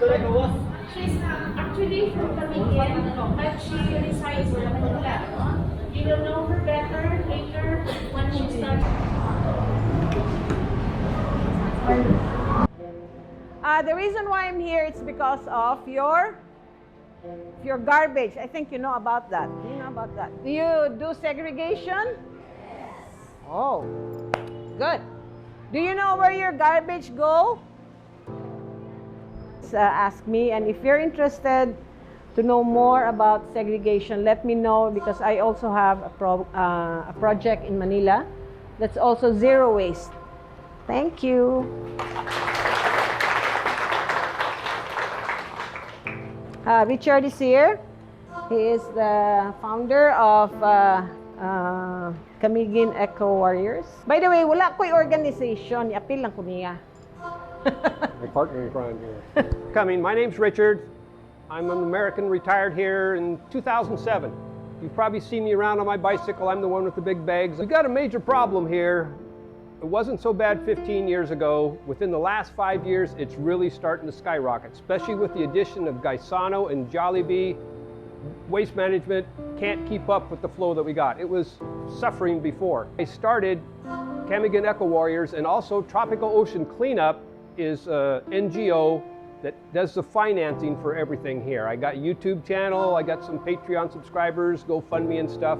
She's actually from Camiguin, but she resides in Manila. You will know her better later when she starts. The reason why I'm here is because of your garbage. I think you know about that. Do you know about that? Do you do segregation? Yes. Oh, good. Do you know where your garbage go? Ask me, and if you're interested to know more about segregation, let me know, because I also have a project in Manila that's also zero waste. Thank you. Richard is here. He is the founder of Camiguin Eco Warriors. By the way, wala ko'y organization. I-appeal lang ko niya. My partner in crime here. Coming, my name's Richard. I'm an American, retired here in 2007. You've probably seen me around on my bicycle. I'm the one with the big bags. We've got a major problem here. It wasn't so bad 15 years ago. Within the last 5 years, it's really starting to skyrocket, especially with the addition of Gaisano and Jollibee. Waste management can't keep up with the flow that we got. It was suffering before. I started Camiguin Eco Warriors, and also Tropical Ocean Cleanup is an NGO that does the financing for everything here. I got a YouTube channel, I got some Patreon subscribers, GoFundMe and stuff.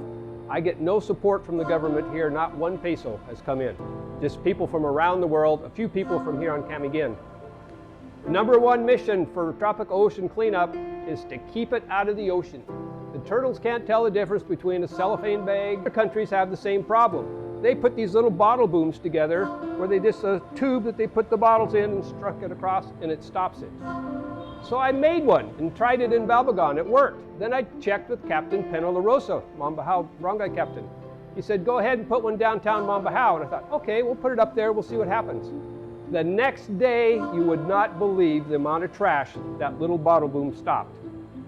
I get no support from the government here, not one peso has come in. Just people from around the world, a few people from here on Camiguin. Number one mission for Tropical Ocean Cleanup is to keep it out of the ocean. The turtles can't tell the difference between a cellophane bag. Other countries have the same problem. They put these little bottle booms together where they just a tube that they put the bottles in and struck it across, and it stops it. So I made one and tried it in Balbagon. It worked. Then I checked with Captain Peno La Rosa, Mambahao barangay captain. He said, go ahead and put one downtown Mambahao. And I thought, okay, we'll put it up there. We'll see what happens. The next day, you would not believe the amount of trash that little bottle boom stopped.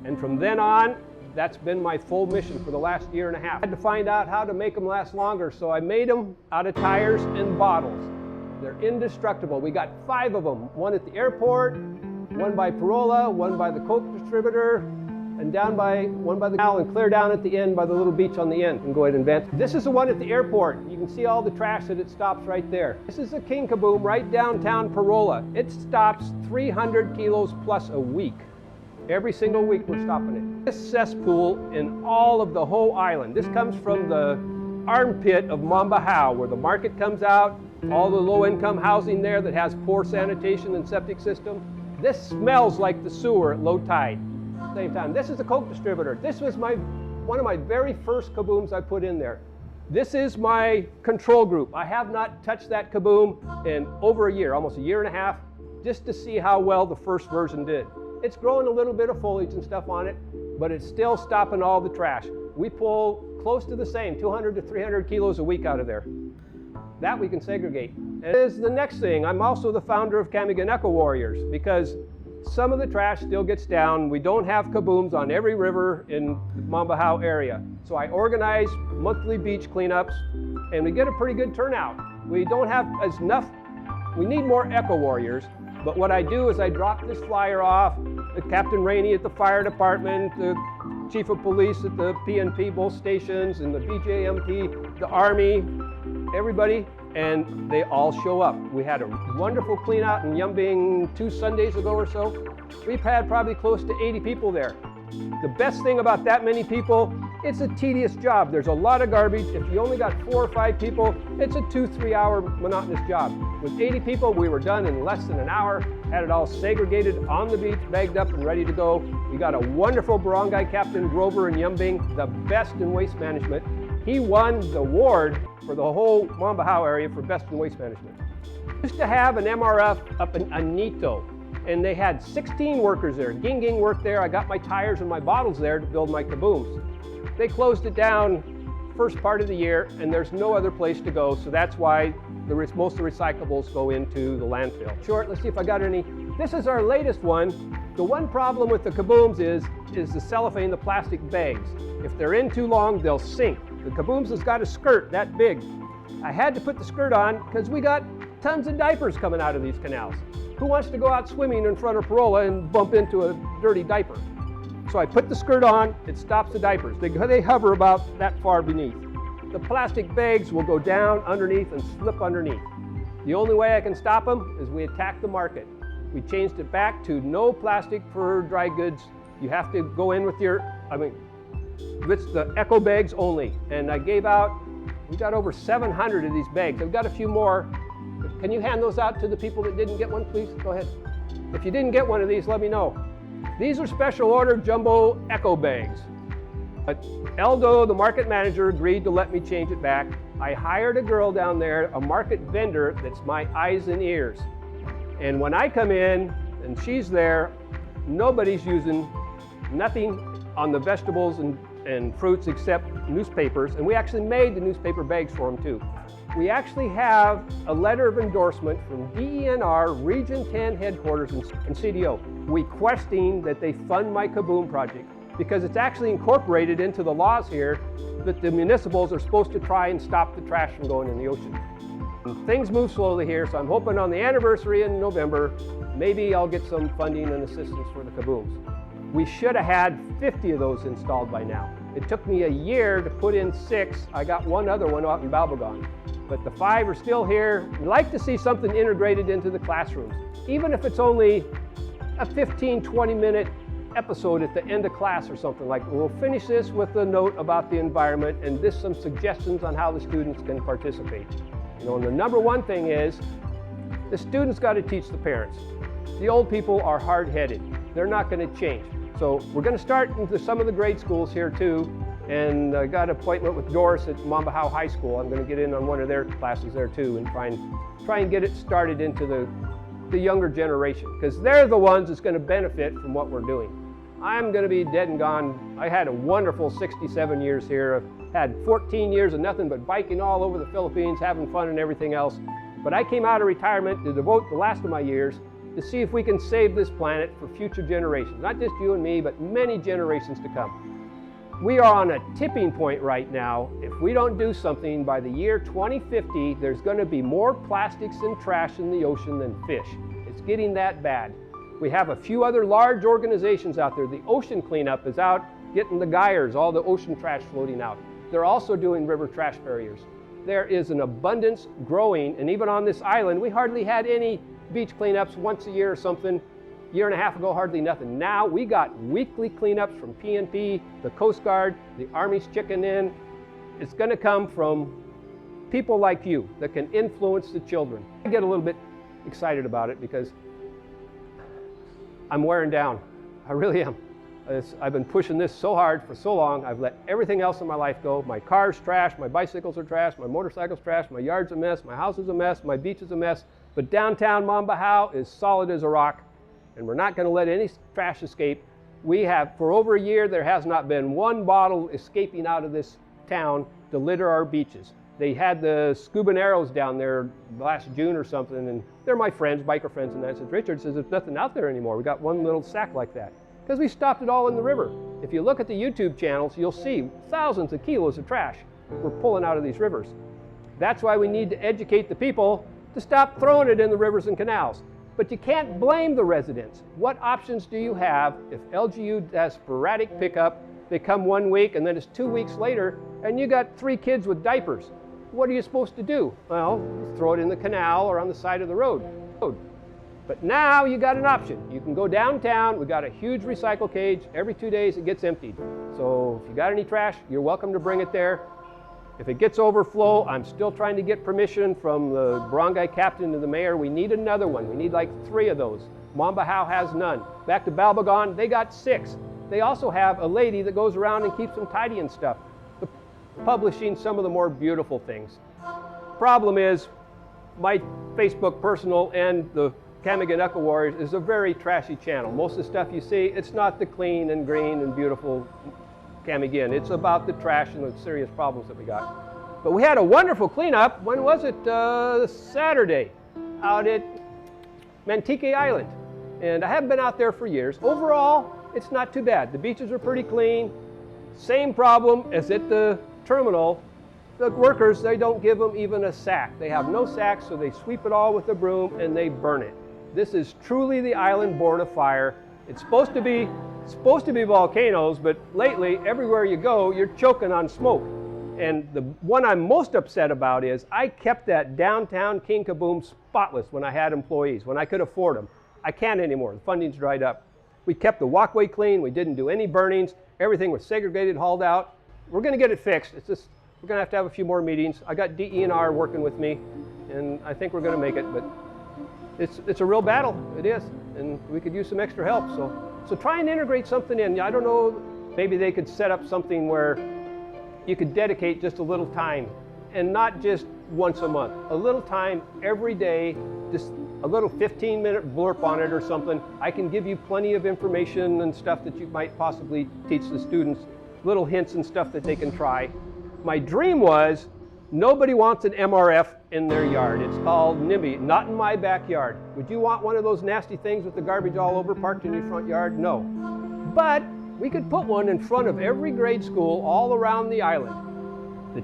And from then on, that's been my full mission for the last year and a half. I had to find out how to make them last longer, so I made them out of tires and bottles. They're indestructible. We got 5 of them, one at the airport, one by Parola, one by the Coke distributor, and one by the canal, and clear down at the end by the little beach on the end. And go ahead and vent. This is the one at the airport. You can see all the trash that it stops right there. This is the King Kaboom right downtown Parola. It stops 300 kilos plus a week. Every single week we're stopping it. This cesspool in all of the whole island. This comes from the armpit of Mambahao, where the market comes out, all the low-income housing there that has poor sanitation and septic system. This smells like the sewer at low tide. Same time, this is the Coke distributor. This was one of my very first kabooms I put in there. This is my control group. I have not touched that kaboom in over a year, almost a year and a half, just to see how well the first version did. It's growing a little bit of foliage and stuff on it, but it's still stopping all the trash. We pull close to the same, 200 to 300 kilos a week out of there. That we can segregate. And it is the next thing. I'm also the founder of Camiguin Eco Warriors, because some of the trash still gets down. We don't have kabooms on every river in the Mambahao area. So I organize monthly beach cleanups, and we get a pretty good turnout. We don't have enough, we need more Eco Warriors. But what I do is I drop this flyer off at Captain Rainey at the fire department, the chief of police at the PNP, both stations, and the BJMP, the Army, everybody, and they all show up. We had a wonderful clean out in Yumbing 2 Sundays ago or so. We've had probably close to 80 people there. The best thing about that many people, it's a tedious job. There's a lot of garbage. If you only got 4 or 5 people, it's a 2-3 hour monotonous job. With 80 people, we were done in less than an hour, had it all segregated on the beach, bagged up and ready to go. We got a wonderful barangay captain, Grover in Yumbing, the best in waste management. He won the award for the whole Mambahao area for best in waste management. We used to have an MRF up in Anito, and they had 16 workers there. Ging worked there. I got my tires and my bottles there to build my kabooms. They closed it down first part of the year, and there's no other place to go, so that's why most of the recyclables go into the landfill. Short, let's see if I got any. This is our latest one. The one problem with the kabooms is the cellophane, the plastic bags. If they're in too long, they'll sink. The kabooms has got a skirt that big. I had to put the skirt on because we got tons of diapers coming out of these canals. Who wants to go out swimming in front of Parola and bump into a dirty diaper? So I put the skirt on, it stops the diapers. They hover about that far beneath. The plastic bags will go down underneath and slip underneath. The only way I can stop them is we attack the market. We changed it back to no plastic for dry goods. You have to go in with it's the eco bags only. And I gave out, we got over 700 of these bags. I've got a few more. Can you hand those out to the people that didn't get one, please? Go ahead. If you didn't get one of these, let me know. These are special order jumbo eco bags. But Eldo, the market manager, agreed to let me change it back. I hired a girl down there, a market vendor that's my eyes and ears. And when I come in and she's there, nobody's using nothing on the vegetables and fruits except newspapers. And we actually made the newspaper bags for them too. We actually have a letter of endorsement from DENR Region 10 headquarters and CDO requesting that they fund my Kaboom project, because it's actually incorporated into the laws here that the municipals are supposed to try and stop the trash from going in the ocean. And things move slowly here, so I'm hoping on the anniversary in November, maybe I'll get some funding and assistance for the Kabooms. We should have had 50 of those installed by now. It took me a year to put in 6. I got one other one out in Balbagon. But the 5 are still here. We'd like to see something integrated into the classrooms, even if it's only a 15, 20-minute episode at the end of class or something like that. We'll finish this with a note about the environment and just some suggestions on how the students can participate. You know, and the number one thing is the students got to teach the parents. The old people are hard-headed. They're not going to change. So we're going to start into some of the grade schools here too, and I got an appointment with Doris at Mambahau High School. I'm going to get in on one of their classes there too and try and get it started into the younger generation, because they're the ones that's going to benefit from what we're doing. I'm going to be dead and gone. I had a wonderful 67 years here. I've had 14 years of nothing but biking all over the Philippines, having fun and everything else. But I came out of retirement to devote the last of my years to see if we can save this planet for future generations. Not just you and me, but many generations to come. We are on a tipping point right now. If we don't do something by the year 2050, there's going to be more plastics and trash in the ocean than fish. It's getting that bad. We have a few other large organizations out there. The ocean cleanup is out getting the gyres, all the ocean trash floating out. They're also doing river trash barriers. There is an abundance growing, and even on this island, we hardly had any beach cleanups once a year or something. Year and a half ago, hardly nothing. Now we got weekly cleanups from PNP, the Coast Guard, the Army's chicken in. It's going to come from people like you that can influence the children. I get a little bit excited about it because I'm wearing down. I really am. I've been pushing this so hard for so long. I've let everything else in my life go. My car's trash, my bicycles are trash, my motorcycle's trash, my yard's a mess, my house is a mess, my beach is a mess. But downtown Mambahau is solid as a rock, and we're not going to let any trash escape. We have, for over a year, there has not been one bottle escaping out of this town to litter our beaches. They had the scuba arrows down there last June or something, and they're my friends, biker friends, and I said, Richard says there's nothing out there anymore. We got one little sack like that. Because we stopped it all in the river. If you look at the YouTube channels, you'll see thousands of kilos of trash we're pulling out of these rivers. That's why we need to educate the people to stop throwing it in the rivers and canals. But you can't blame the residents. What options do you have if LGU does sporadic pickup? They come 1 week and then it's 2 weeks later and you got 3 kids with diapers. What are you supposed to do? Well, throw it in the canal or on the side of the road. But now you got an option. You can go downtown. We got a huge recycle cage. Every 2 days it gets emptied. So if you got any trash, you're welcome to bring it there. If it gets overflow, I'm still trying to get permission from the barangay captain and the mayor. We need another one. We need like 3 of those. Mambahau has none. Back to Balbagon, they got 6. They also have a lady that goes around and keeps them tidy and stuff, publishing some of the more beautiful things. Problem is, my Facebook personal and the Camiguin Eco Warriors is a very trashy channel. Most of the stuff you see, it's not the clean and green and beautiful Camiguin. It's about the trash and the serious problems that we got. But we had a wonderful cleanup. When was it? Saturday, out at Camiguin Island. And I haven't been out there for years. Overall, it's not too bad. The beaches are pretty clean. Same problem as at the terminal. the workers, they don't give them even a sack. They have no sacks, so they sweep it all with a broom and they burn it. This is truly the island born of fire. It's supposed to be volcanoes, but lately, everywhere you go, you're choking on smoke. And the one I'm most upset about is I kept that downtown King Kaboom spotless when I had employees, when I could afford them. I can't anymore. The funding's dried up. We kept the walkway clean. We didn't do any burnings. Everything was segregated, hauled out. We're going to get it fixed. It's just, we're going to have a few more meetings. I got DENR working with me, and I think we're going to make it. But it's a real battle. It is, and we could use some extra help. So try and integrate something in. I don't know, maybe they could set up something where you could dedicate just a little time, and not just once a month. A little time every day, just a little 15-minute blurb on it or something. I can give you plenty of information and stuff that you might possibly teach the students, little hints and stuff that they can try. My dream was, nobody wants an MRF in their yard. It's called NIMBY, not in my backyard. Would you want one of those nasty things with the garbage all over parked in your front yard? No. But we could put one in front of every grade school all around the island. The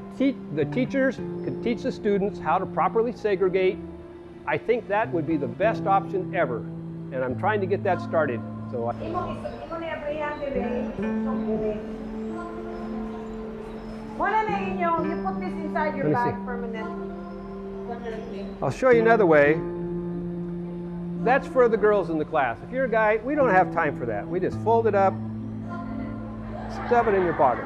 teachers could teach the students how to properly segregate. I think that would be the best option ever. And I'm trying to get that started. So you put this inside your bag permanently. I'll show you another way. That's for the girls in the class. If you're a guy, we don't have time for that. We just fold it up, stuff it in your pocket.